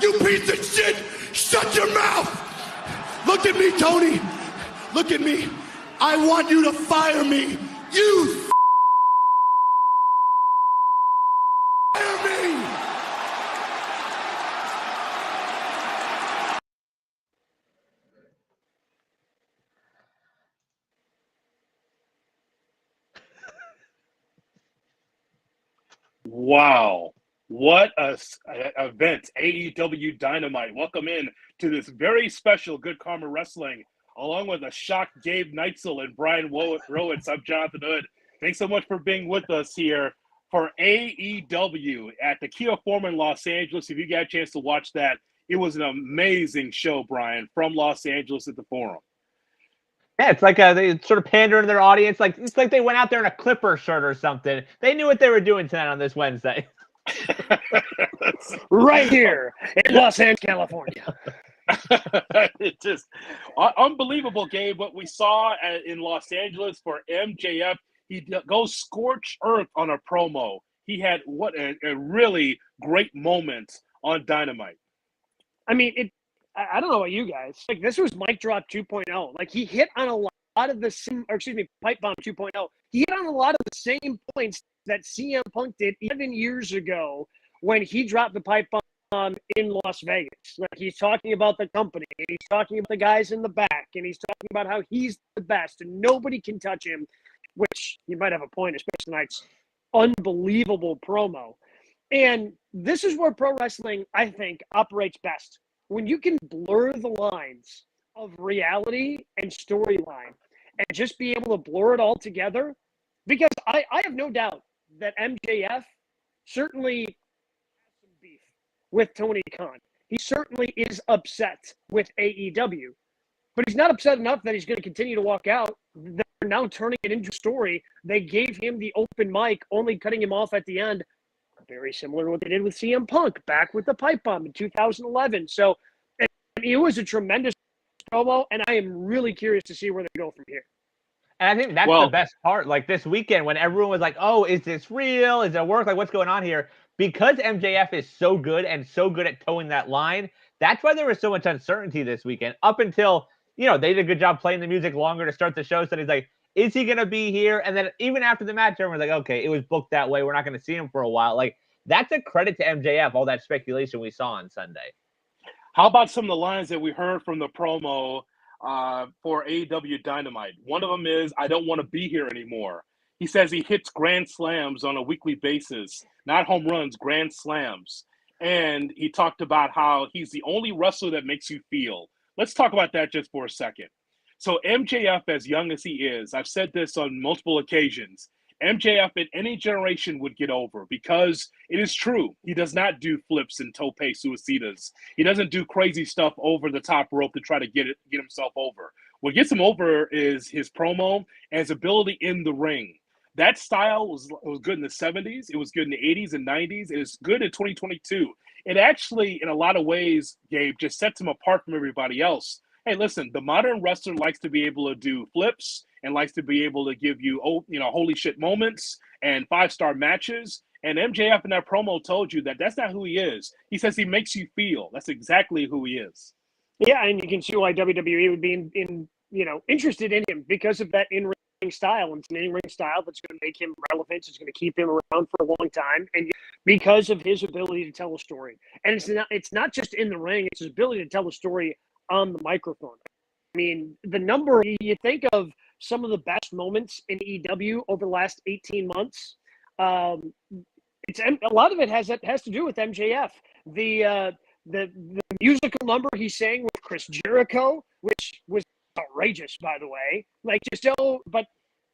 You piece of shit! Shut your mouth! Look at me, Tony! Look at me! I want you to fire me! You fire me! Wow. What a event. AEW Dynamite. Welcome in to this very special Good Karma Wrestling, along with a shocked Gabe Neitzel and Brian Rowitz. I'm Jonathan Hood. Thanks so much for being with us here for AEW at the Kia Forum in Los Angeles. If you got a chance to watch that, it was an amazing show, Brian, from Los Angeles at the Forum. Yeah, it's like they sort of pandering to their audience. Like it's like they went out there in a Clipper shirt or something. They knew what they were doing tonight on this Wednesday. Right here in Los Angeles, California. It's just unbelievable, Gabe, what we saw in Los Angeles for MJF. He goes scorched earth on a promo. He had what a really great moment on Dynamite. I mean, I don't know about you guys. Like, this was Mic Drop 2.0. Like, he hit on a lot of the Pipe Bomb 2.0. He hit on a lot of the same points that CM Punk did 11 years ago when he dropped the Pipe Bomb in Las Vegas. Like, he's talking about the company, and he's talking about the guys in the back, and he's talking about how he's the best and nobody can touch him, which you might have a point, especially tonight's unbelievable promo. And this is where pro wrestling, I think, operates best. When you can blur the lines of reality and storyline and just be able to blur it all together, because I have no doubt that MJF certainly has some beef with Tony Khan. He certainly is upset with AEW, but he's not upset enough that he's going to continue to walk out. They're now turning it into a story. They gave him the open mic, only cutting him off at the end. Very similar to what they did with CM Punk back with the Pipe Bomb in 2011. So it was a tremendous promo, and I am really curious to see where they go from here. And I think that's the best part. Like this weekend when everyone was like, oh, is this real? Is it work? Like, what's going on here? Because MJF is so good and so good at towing that line, that's why there was so much uncertainty this weekend. Up until, they did a good job playing the music longer to start the show. So he's like, is he going to be here? And then even after the match, everyone's like, okay, it was booked that way. We're not going to see him for a while. Like, that's a credit to MJF, all that speculation we saw on Sunday. How about some of the lines that we heard from the promo for AEW Dynamite? One of them is, I don't want to be here anymore. He says he hits grand slams on a weekly basis, not home runs, grand slams. And he talked about how he's the only wrestler that makes you feel. Let's talk about that just for a second. So MJF, as young as he is, I've said this on multiple occasions, MJF in any generation would get over because it is true. He does not do flips and tope suicidas. He doesn't do crazy stuff over the top rope to try to get himself over. What gets him over is his promo and his ability in the ring. That style was good in the 70s. It was good in the 80s and 90s. It is good in 2022. It actually, in a lot of ways, Gabe, just sets him apart from everybody else. Hey, listen, the modern wrestler likes to be able to do flips and likes to be able to give you, holy shit moments and 5-star matches. And MJF in that promo told you that that's not who he is. He says he makes you feel. That's exactly who he is. Yeah, and you can see why WWE would be interested in him because of that in-ring style. And it's an in-ring style that's going to make him relevant. It's going to keep him around for a long time, and because of his ability to tell a story. And it's not just in the ring; it's his ability to tell a story on the microphone. I mean, the number you think of some of the best moments in EW over the last 18 months. It's a lot of it has to do with MJF. The musical number he sang with Chris Jericho, which was outrageous, by the way, like just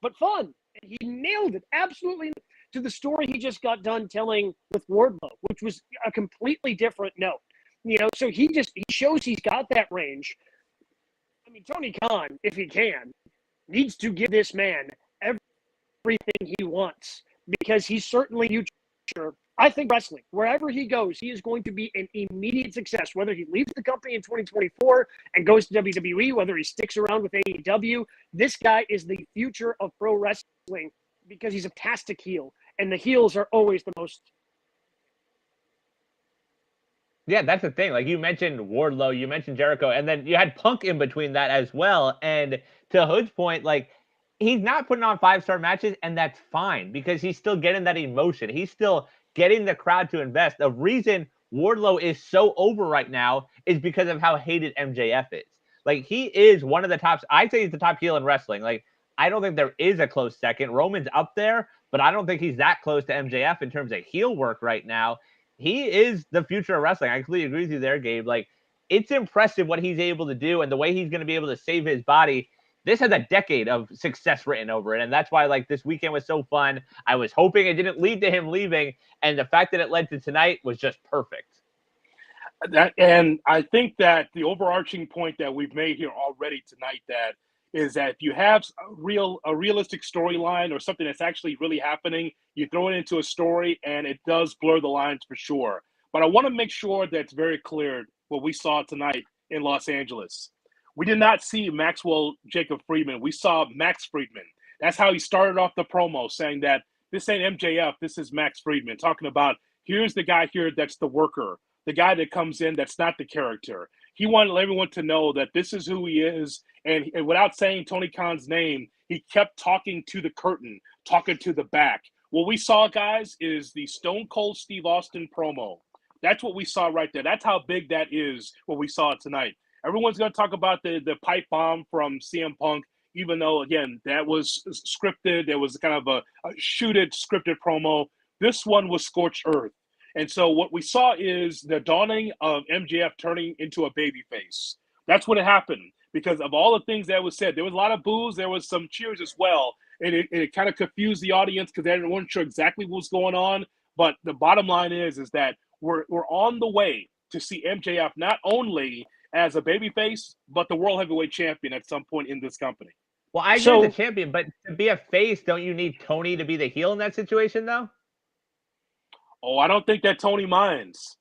but fun. And he nailed it absolutely to the story he just got done telling with Wardlow, which was a completely different note. So he shows he's got that range. I mean, Tony Khan, if he can, needs to give this man everything he wants because he's certainly future. I think wrestling, wherever he goes, he is going to be an immediate success, whether he leaves the company in 2024 and goes to WWE, whether he sticks around with AEW. This guy is the future of pro wrestling because he's a fantastic heel, and the heels are always the most. Yeah, that's the thing. Like you mentioned Wardlow, you mentioned Jericho, and then you had Punk in between that as well. And to Hood's point, like he's not putting on 5-star matches, and that's fine because he's still getting that emotion. He's still getting the crowd to invest. The reason Wardlow is so over right now is because of how hated MJF is. Like he is one of the tops. I'd say he's the top heel in wrestling. Like I don't think there is a close second. Roman's up there, but I don't think he's that close to MJF in terms of heel work right now. He is the future of wrestling. I completely agree with you there, Gabe. Like, it's impressive what he's able to do and the way he's going to be able to save his body. This has a decade of success written over it. And that's why, like, this weekend was so fun. I was hoping it didn't lead to him leaving. And the fact that it led to tonight was just perfect. And I think that the overarching point that we've made here already tonight is that if you have a realistic storyline or something that's actually really happening, you throw it into a story and it does blur the lines for sure. But I want to make sure that's very clear what we saw tonight in Los Angeles. We did not see Maxwell Jacob Friedman. We saw Max Friedman. That's how he started off the promo, saying that this ain't MJF, this is Max Friedman, talking about here's the guy here that's the worker, the guy that comes in that's not the character. He wanted everyone to know that this is who he is. And without saying Tony Khan's name, he kept talking to the curtain, talking to the back. What we saw, guys, is the Stone Cold Steve Austin promo. That's what we saw right there. That's how big that is, what we saw tonight. Everyone's going to talk about the pipe bomb from CM Punk, even though, again, that was scripted. There was kind of a shoot-it, scripted promo. This one was scorched earth. And so what we saw is the dawning of MJF turning into a babyface. That's what happened because of all the things that was said. There was a lot of boos. There was some cheers as well. And it kind of confused the audience because they weren't sure exactly what was going on. But the bottom line is that we're on the way to see MJF not only as a babyface, but the World Heavyweight Champion at some point in this company. Well, I agree with the champion, but to be a face, don't you need Tony to be the heel in that situation, though? Oh, I don't think that Tony minds.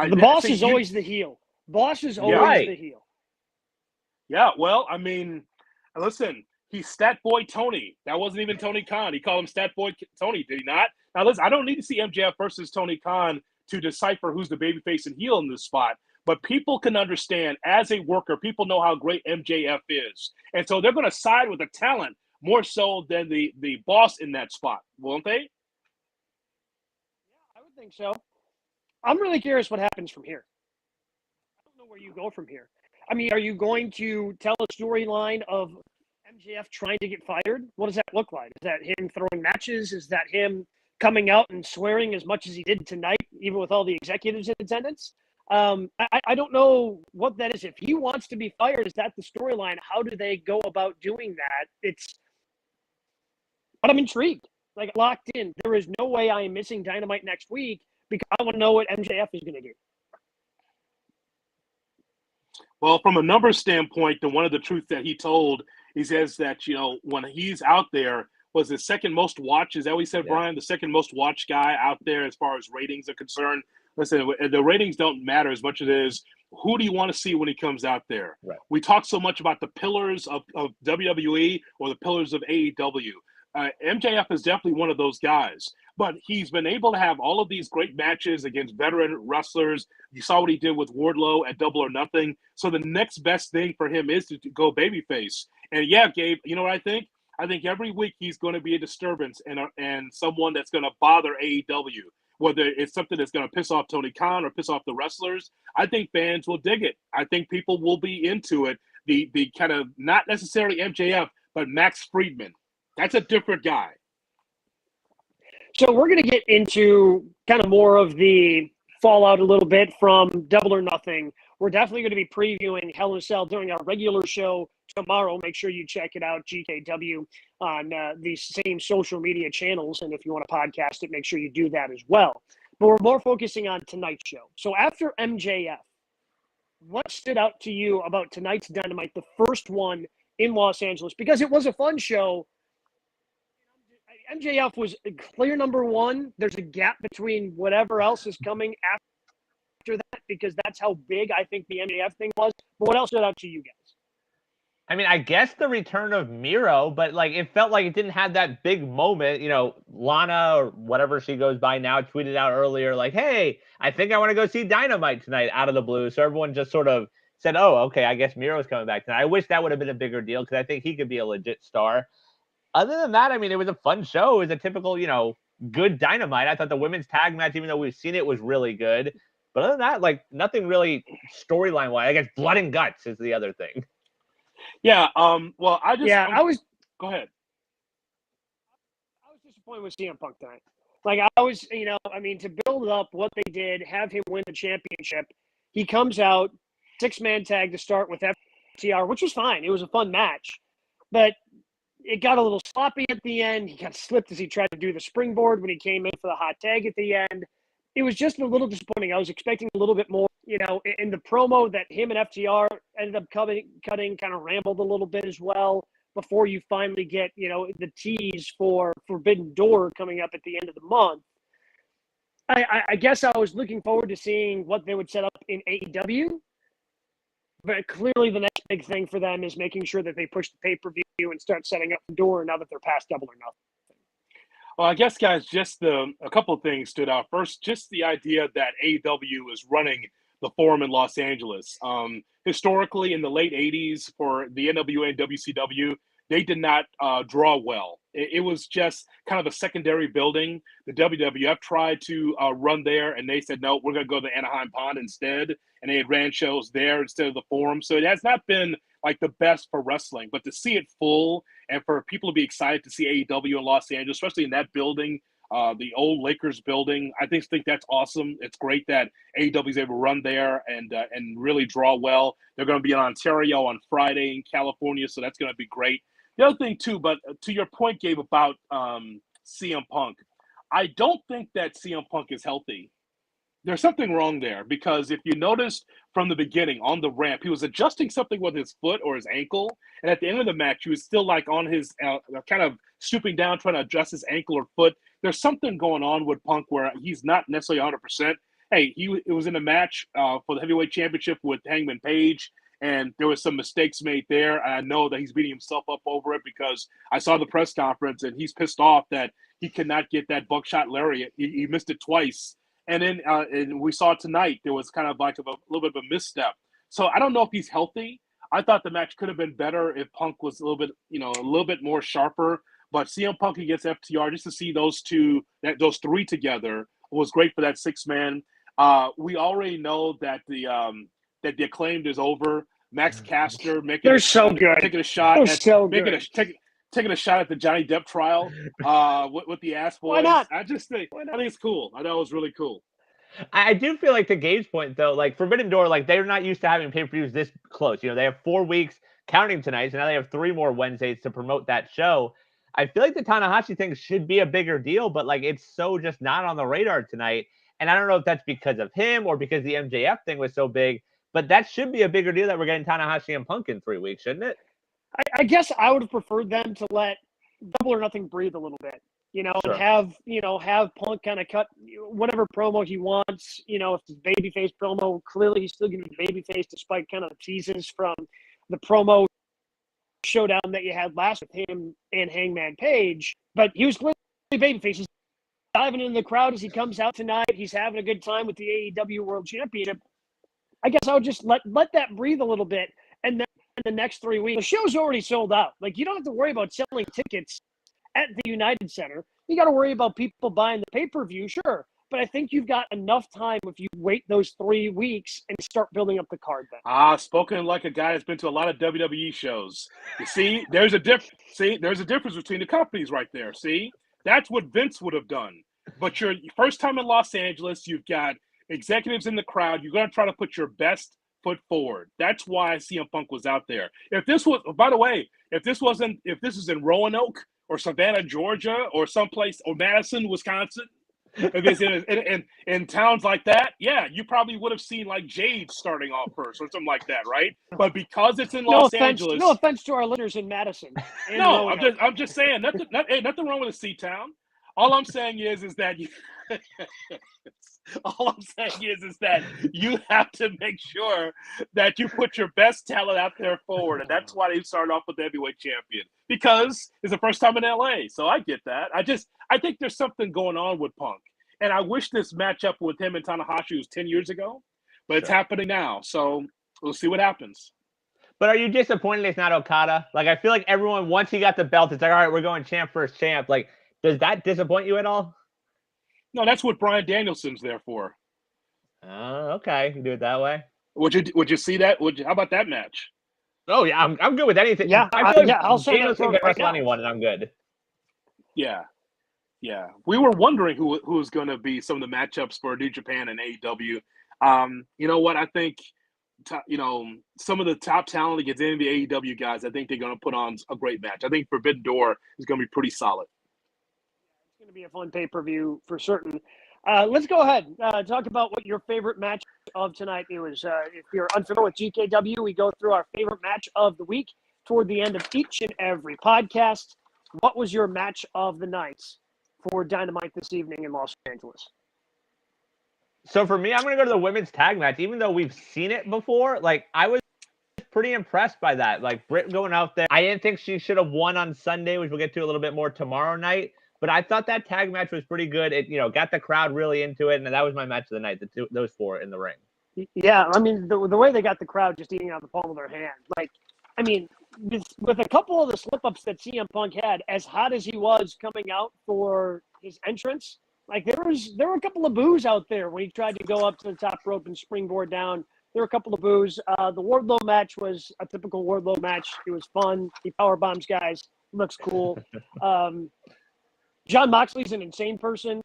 The boss is always the heel. Boss is always the heel. Yeah, well, I mean, listen, he's Stat Boy Tony. That wasn't even Tony Khan. He called him Stat Boy Tony, did he not? Now, listen, I don't need to see MJF versus Tony Khan to decipher who's the babyface and heel in this spot. But people can understand, as a worker, people know how great MJF is. And so they're going to side with the talent more so than the boss in that spot, won't they? I would think so. I'm really curious what happens from here. I don't know where you go from here. I mean, are you going to tell a storyline of MJF trying to get fired? What does that look like? Is that him throwing matches? Is that him coming out and swearing as much as he did tonight, even with all the executives in attendance? I don't know what that is. If he wants to be fired, is that the storyline? How do they go about doing that? But I'm intrigued. Like, locked in. There is no way I am missing Dynamite next week because I want to know what MJF is going to do. Well, from a numbers standpoint, one of the truths that he told, he says that, when he's out there, was the second most watched. Is that what he said, yeah. Brian? The second most watched guy out there as far as ratings are concerned. Listen, the ratings don't matter as much as it is who do you want to see when he comes out there. Right. We talk so much about the pillars of WWE or the pillars of AEW. MJF is definitely one of those guys. But he's been able to have all of these great matches against veteran wrestlers. You saw what he did with Wardlow at Double or Nothing. So the next best thing for him is to go babyface. And yeah, Gabe, you know what I think? I think every week he's going to be a disturbance and someone that's going to bother AEW. Whether it's something that's going to piss off Tony Khan or piss off the wrestlers, I think fans will dig it. I think people will be into it. The kind of not necessarily MJF, but Max Friedman. That's a different guy. So we're going to get into kind of more of the fallout a little bit from Double or Nothing. We're definitely going to be previewing Hell in a Cell during our regular show tomorrow. Make sure you check it out, GKW, on the same social media channels. And if you want to podcast it, make sure you do that as well. But we're more focusing on tonight's show. So after MJF, what stood out to you about tonight's Dynamite, the first one in Los Angeles? Because it was a fun show. MJF was clear number one. There's a gap between whatever else is coming after that because that's how big I think the MJF thing was. But what else stood out to you guys? I mean, I guess the return of Miro, but like it felt like it didn't have that big moment. Lana or whatever she goes by now tweeted out earlier, like, "Hey, I think I want to go see Dynamite tonight," out of the blue. So everyone just sort of said, "Oh, okay, I guess Miro's coming back tonight." I wish that would have been a bigger deal because I think he could be a legit star. Other than that, I mean, it was a fun show. It was a typical, good Dynamite. I thought the women's tag match, even though we've seen it, was really good. But other than that, like nothing really storyline wise. I guess blood and guts is the other thing. Yeah. Well, I was. Go ahead. I was disappointed with CM Punk tonight. Like I was, to build up what they did, have him win the championship. He comes out 6-man tag to start with FTR, which was fine. It was a fun match, but it got a little sloppy at the end. He kind of slipped as he tried to do the springboard when he came in for the hot tag at the end. It was just a little disappointing. I was expecting a little bit more, in the promo that him and FTR ended up cutting, kind of rambled a little bit as well before you finally get, the tease for Forbidden Door coming up at the end of the month. I guess I was looking forward to seeing what they would set up in AEW. But clearly the next big thing for them is making sure that they push the pay-per-view and start setting up the door now that they're past Double or Nothing. Well, I guess, guys, just a couple of things stood out. First, just the idea that AEW is running the Forum in Los Angeles. Historically, in the late 80s for the NWA and WCW, they did not draw well. It was just kind of a secondary building. The WWF tried to run there, and they said, no, we're going to go to Anaheim Pond instead. And they had ran shows there instead of the Forum. So it has not been like the best for wrestling. But to see it full and for people to be excited to see AEW in Los Angeles, especially in that building, the old Lakers building, I think that's awesome. It's great that AEW is able to run there and really draw well. They're going to be in Ontario on Friday in California, so that's going to be great. The other thing, too, but to your point, Gabe, about CM Punk, I don't think that CM Punk is healthy. There's something wrong there because if you noticed from the beginning on the ramp, he was adjusting something with his foot or his ankle. And at the end of the match, he was still like on his kind of stooping down, trying to adjust his ankle or foot. There's something going on with Punk where he's not necessarily 100%. Hey, it was in a match for the heavyweight championship with Hangman Page. And there was some mistakes made there. I know that he's beating himself up over it because I saw the press conference and he's pissed off that he could not get that buckshot lariat. He missed it twice. And then and we saw tonight there was kind of like a little bit of a misstep. So I don't know if he's healthy. I thought the match could have been better if Punk was a little bit more sharper. But CM Punk against FTR, just to see those those three together was great for that 6-man. We already know that the Acclaimed is over. Max Caster taking a shot at the Johnny Depp trial with the Ass Boys. Why not? I think it's cool. I thought it was really cool. I do feel like to Gabe's point, though, like Forbidden Door, like they're not used to having pay-per-views this close. They have 4 weeks counting tonight, so now they have 3 more Wednesdays to promote that show. I feel like the Tanahashi thing should be a bigger deal, but like it's so just not on the radar tonight. And I don't know if that's because of him or because the MJF thing was so big, but that should be a bigger deal that we're getting Tanahashi and Punk in 3 weeks, shouldn't it? I guess I would have preferred them to let Double or Nothing breathe a little bit, Sure. and have Punk kind of cut whatever promo he wants. If it's babyface promo, clearly he's still going to be babyface despite kind of the teases from the promo showdown that you had last with him and Hangman Page. But he was clearly babyface. He's diving into the crowd as he comes out tonight. He's having a good time with the AEW World Championship. I guess I would just let that breathe a little bit, and then the next 3 weeks, the show's already sold out. Like, you don't have to worry about selling tickets at the United Center. You got to worry about people buying the pay-per-view, sure. But I think you've got enough time if you wait those 3 weeks and start building up the card then. Spoken like a guy that's been to a lot of WWE shows. You see, there's a difference between the companies right there. See, that's what Vince would have done. But your first time in Los Angeles, you've got executives in the crowd. You're going to try to put your best foot forward. That's why CM Punk was out there. If this was, by the way, if this is in Roanoke or Savannah, Georgia, or someplace, or Madison, Wisconsin, if it's in towns like that, yeah, you probably would have seen like Jade starting off first or something like that, right? But because it's in Los Angeles, no offense to our listeners in Madison. No, I'm just saying nothing wrong with a C town. All I'm saying is that you. All I'm saying is that you have to make sure that you put your best talent out there forward, and that's why they started off with the heavyweight champion, because it's the first time in LA. So I get that. I think there's something going on with Punk, and I wish this matchup with him and Tanahashi was 10 years ago, but it's happening now. So we'll see what happens. But are you disappointed it's not Okada? Like, I feel like everyone, once he got the belt, it's like, all right, we're going champ versus champ. Like, does that disappoint you at all? No, that's what Bryan Danielson's there for. Oh, okay. You can do it that way. Would you see that? How about that match? Oh yeah, I'm good with anything. Yeah, I feel like I'll say Danielson that can wrestle anyone, and I'm good. Yeah. We were wondering who was going to be some of the matchups for New Japan and AEW. You know what? I think some of the top talent against any of the AEW guys, I think they're going to put on a great match. I think Forbidden Door is going to be pretty solid. It's going to be a fun pay-per-view for certain. Let's go ahead talk about what your favorite match of tonight is. If you're unfamiliar with GKW, we go through our favorite match of the week toward the end of each and every podcast. What was your match of the night for Dynamite this evening in Los Angeles? So for me, I'm going to go to the women's tag match. Even though we've seen it before, like, I was pretty impressed by that. Like, Britt going out there. I didn't think she should have won on Sunday, which we'll get to a little bit more tomorrow night. But I thought that tag match was pretty good. It, got the crowd really into it, and that was my match of the night. Those four in the ring. Yeah, I mean, the way they got the crowd just eating out the palm of their hand. Like, I mean, with a couple of the slip-ups that CM Punk had, as hot as he was coming out for his entrance, like there were a couple of boos out there when he tried to go up to the top rope and springboard down. There were a couple of boos. The Wardlow match was a typical Wardlow match. It was fun. He power bombs guys. Looks cool. Jon Moxley's an insane person.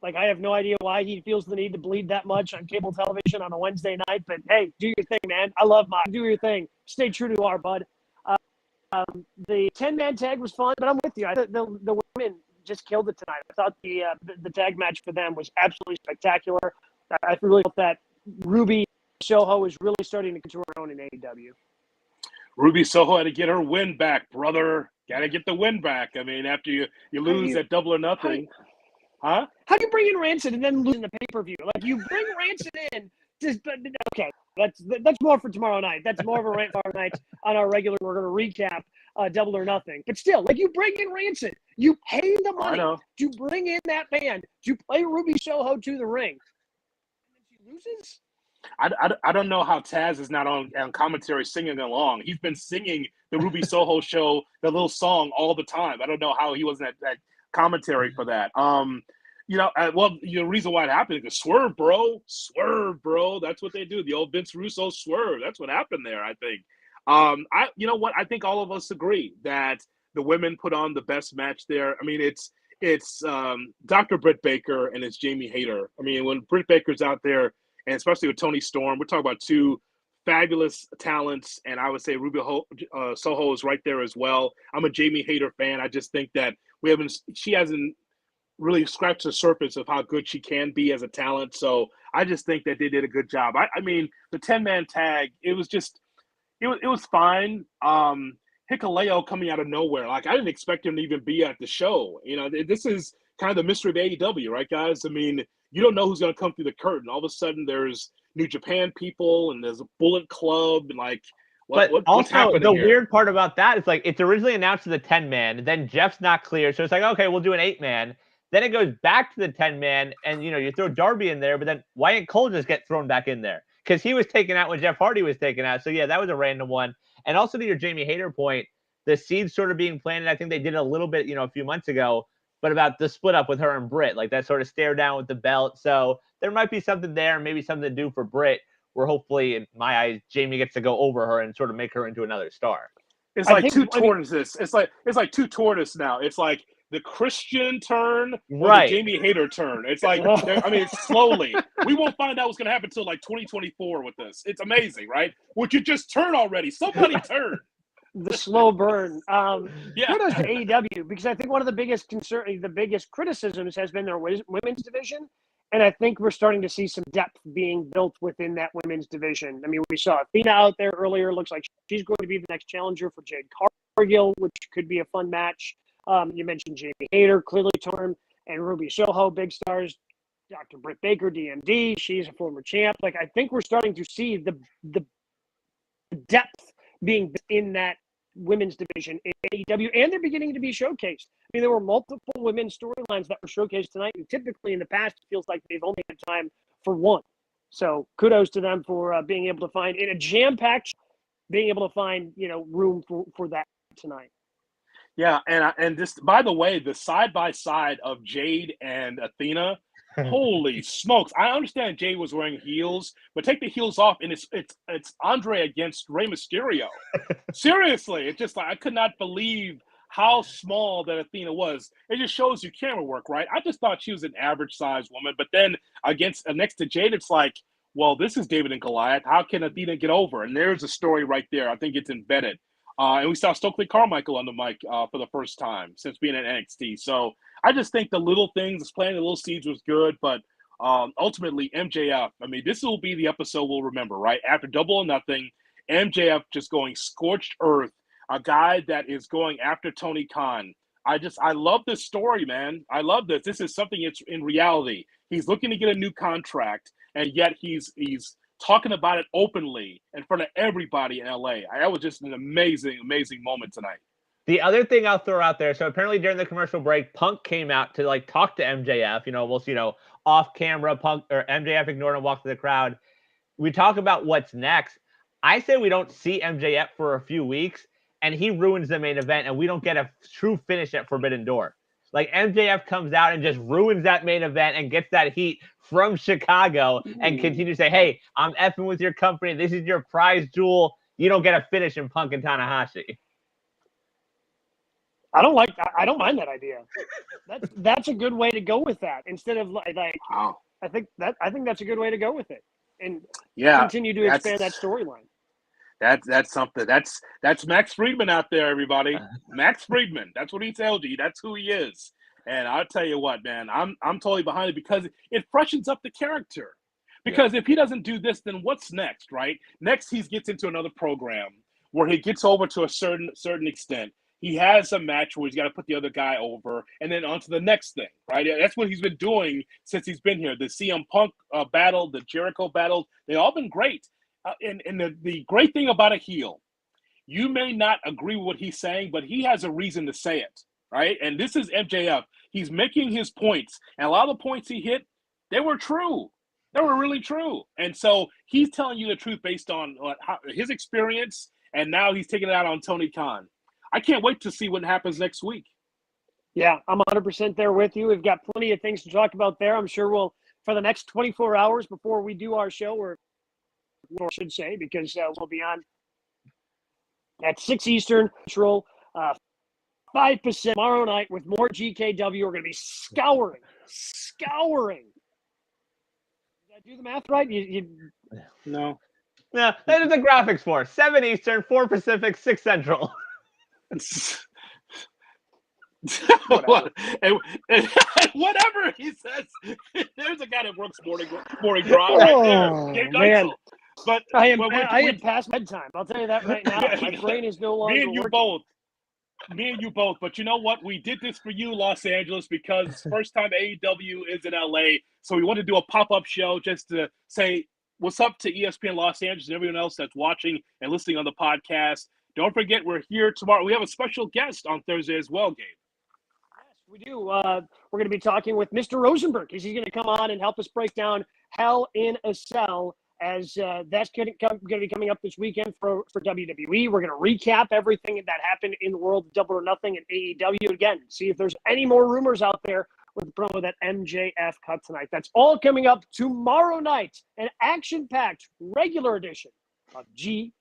Like, I have no idea why he feels the need to bleed that much on cable television on a Wednesday night. But, hey, do your thing, man. I love Mox. Do your thing. Stay true to our bud. The 10-man tag was fun, but I'm with you. I thought the women just killed it tonight. I thought the tag match for them was absolutely spectacular. I really felt that Ruby Soho is really starting to get to her own in AEW. Ruby Soho had to get her win back, brother. Got to get the win back. I mean, after you lose at Double or Nothing. Huh? How do you bring in Rancid and then lose in the pay-per-view? Like, you bring Rancid in. Okay, that's more for tomorrow night. That's more of a rant for our night on our regular. We're going to recap Double or Nothing. But still, like, you bring in Rancid. You pay the money to bring in that band to play Ruby Soho to the ring. And then she loses? I don't know how Taz is not on commentary singing along. He's been singing the Ruby Soho show, the little song, all the time. I don't know how he wasn't at commentary for that. The reason why it happened is swerve, bro. That's what they do. The old Vince Russo swerve. That's what happened there, I think. I think all of us agree that the women put on the best match there. I mean, it's Dr. Britt Baker and it's Jamie Hayter. I mean, when Britt Baker's out there, and especially with Toni Storm, we're talking about two fabulous talents, and I would say Ruby Soho is right there as well. I'm a Jamie Hayter fan. I just think that she hasn't really scratched the surface of how good she can be as a talent. So I just think that they did a good job. I mean, the 10-man tag, it was fine. Hikuleo coming out of nowhere. Like, I didn't expect him to even be at the show. This is kind of the mystery of AEW, right, guys? I mean, you don't know who's going to come through the curtain. All of a sudden, there's New Japan people, and there's a Bullet Club, and like, what's happening the here? Weird part about that is, like, it's originally announced as a 10-man, and then Jeff's not clear, so it's like, okay, we'll do an 8-man. Then it goes back to the 10-man, and you throw Darby in there, but then why didn't Cole just get thrown back in there? Because he was taken out when Jeff Hardy was taken out. So yeah, that was a random one. And also to your Jamie Hayter point, the seeds sort of being planted. I think they did a little bit, a few months ago, but about the split up with her and Britt, like that sort of stare down with the belt. So there might be something there, maybe something to do for Britt, where hopefully, in my eyes, Jamie gets to go over her and sort of make her into another star. It's like two tortoises. It's like two tortoises now. It's like the Christian turn or the Jamie Hayter turn. It's like, it's slowly. We won't find out what's going to happen until like 2024 with this. It's amazing, right? Would you just turn already? Somebody turn. The slow burn. Kudos to AEW, because I think one of the biggest criticisms has been their women's division. And I think we're starting to see some depth being built within that women's division. I mean, we saw Athena out there earlier. Looks like she's going to be the next challenger for Jade Cargill, which could be a fun match. You mentioned Jamie Hayter, clearly torn. and Ruby Soho, big stars. Dr. Britt Baker, DMD, she's a former champ. Like, I think we're starting to see the depth being in that women's division in AEW, and they're beginning to be showcased. I mean, there were multiple women's storylines that were showcased tonight, and typically in the past, it feels like they've only had time for one. So kudos to them for being able to find, in a jam-packed, being able to find, room for that tonight. Yeah, and this, by the way, the side-by-side of Jade and Athena, holy smokes. I understand Jade was wearing heels, but take the heels off, and it's Andre against Rey Mysterio. Seriously, it's just like, I could not believe how small that Athena was. It just shows you camera work, right? I just thought she was an average-sized woman, but then next to Jade, it's like, well, this is David and Goliath. How can Athena get over? And there's a story right there. I think it's embedded. And we saw Stokely Carmichael on the mic for the first time since being in NXT. So I just think the little things, planting the little seeds was good. But ultimately, MJF, I mean, this will be the episode we'll remember, right? After Double or Nothing, MJF just going scorched earth, a guy that is going after Tony Khan. I love this story, man. I love this. This is something it's in reality. He's looking to get a new contract, and yet he's talking about it openly in front of everybody in LA. That was just an amazing, amazing moment tonight. The other thing I'll throw out there, so apparently during the commercial break, Punk came out to talk to MJF. We'll see, off camera, Punk or MJF ignored and walked to the crowd. We talk about what's next. I say we don't see MJF for a few weeks, and he ruins the main event, and we don't get a true finish at Forbidden Door. Like, MJF comes out and just ruins that main event and gets that heat from Chicago and continues to say, hey, I'm effing with your company. This is your prize jewel. You don't get a finish in Punk and Tanahashi. I don't mind that idea. That's a good way to go with that. Instead of wow. I think that's a good way to go with it. And continue to expand that storyline. That's something. That's Max Friedman out there, everybody. Max Friedman. That's what he tells you. That's who he is. And I'll tell you what, man, I'm totally behind it because it freshens up the character. Because if he doesn't do this, then what's next, right? Next, he gets into another program where he gets over to a certain extent. He has a match where he's got to put the other guy over, and then on to the next thing, right? That's what he's been doing since he's been here. The CM Punk battle, the Jericho battle, they've all been great. And the great thing about a heel, you may not agree with what he's saying, but he has a reason to say it, right? And this is MJF. He's making his points. And a lot of the points he hit, they were true. They were really true. And so he's telling you the truth based on his experience, and now he's taking it out on Tony Khan. I can't wait to see what happens next week. Yeah, I'm 100% there with you. We've got plenty of things to talk about there. I'm sure we'll, for the next 24 hours before we do our show, or I should say, because we'll be on at 6 Eastern, Central, 5 Pacific tomorrow night with more GKW. We're going to be scouring. Did I do the math right? No. No, that is the graphics for 7 Eastern, 4 Pacific, 6 Central. Whatever. And whatever he says, there's a guy that works morning draw right there. Gabe Man. Neitzel. But I am past bedtime. I'll tell you that right now. My brain is no longer Me and you both. But you know what? We did this for you, Los Angeles, because first time AEW is in LA. So we want to do a pop-up show just to say what's up to ESPN Los Angeles and everyone else that's watching and listening on the podcast. Don't forget, we're here tomorrow. We have a special guest on Thursday as well, Gabe. Yes, we do. We're going to be talking with Mr. Rosenberg. He's going to come on and help us break down Hell in a Cell, as that's going to be coming up this weekend for WWE. We're going to recap everything that happened in the world of Double or Nothing and AEW again. See if there's any more rumors out there with the promo that MJF cut tonight. That's all coming up tomorrow night. An action-packed regular edition of GKW.